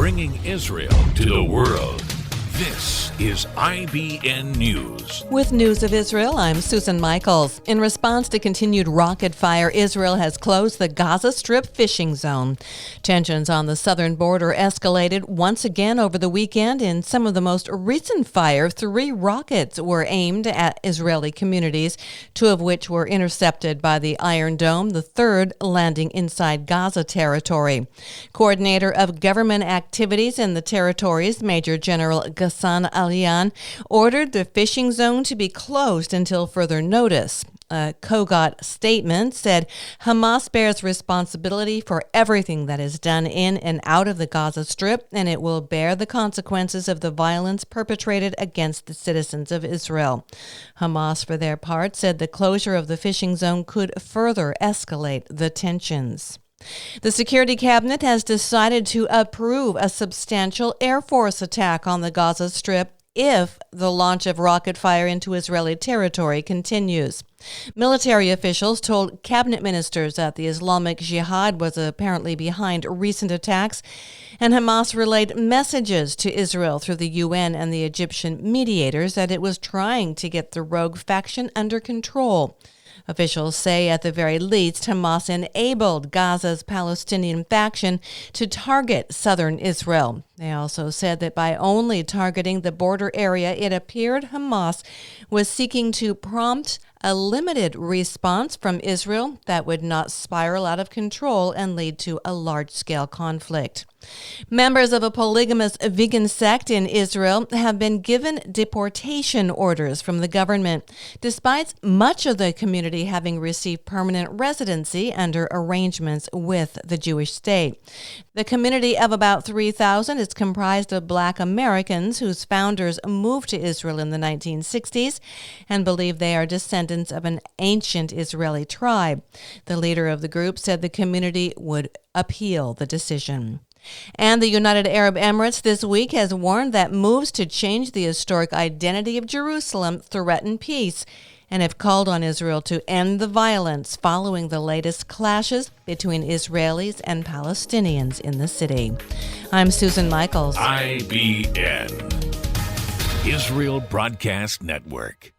bringing Israel to the world. This is IBN News. With news of Israel, I'm Susan Michaels. In response to continued rocket fire, Israel has closed the Gaza Strip fishing zone. Tensions on the southern border escalated once again over the weekend. In some of the most recent fire, 3 rockets were aimed at Israeli communities, 2 of which were intercepted by the Iron Dome, the third landing inside Gaza territory. Coordinator of government activities in the territories, Major General Ghassan Aliyan, ordered the fishing zone to be closed until further notice. A COGOT statement said Hamas bears responsibility for everything that is done in and out of the Gaza Strip, and it will bear the consequences of the violence perpetrated against the citizens of Israel. Hamas, for their part, said the closure of the fishing zone could further escalate the tensions. The Security Cabinet has decided to approve a substantial Air Force attack on the Gaza Strip if the launch of rocket fire into Israeli territory continues. Military officials told cabinet ministers that the Islamic Jihad was apparently behind recent attacks, and Hamas relayed messages to Israel through the UN and the Egyptian mediators that it was trying to get the rogue faction under control. Officials say at the very least, Hamas enabled Gaza's Palestinian faction to target southern Israel. They also said that by only targeting the border area, it appeared Hamas was seeking to prompt a limited response from Israel that would not spiral out of control and lead to a large-scale conflict. Members of a polygamous vegan sect in Israel have been given deportation orders from the government, despite much of the community having received permanent residency under arrangements with the Jewish state. The community of about 3,000 is comprised of Black Americans whose founders moved to Israel in the 1960s and believe they are descendants of an ancient Israeli tribe. The leader of the group said the community would appeal the decision. And the United Arab Emirates this week has warned that moves to change the historic identity of Jerusalem threaten peace and have called on Israel to end the violence following the latest clashes between Israelis and Palestinians in the city. I'm Susan Michaels. IBN, Israel Broadcast Network.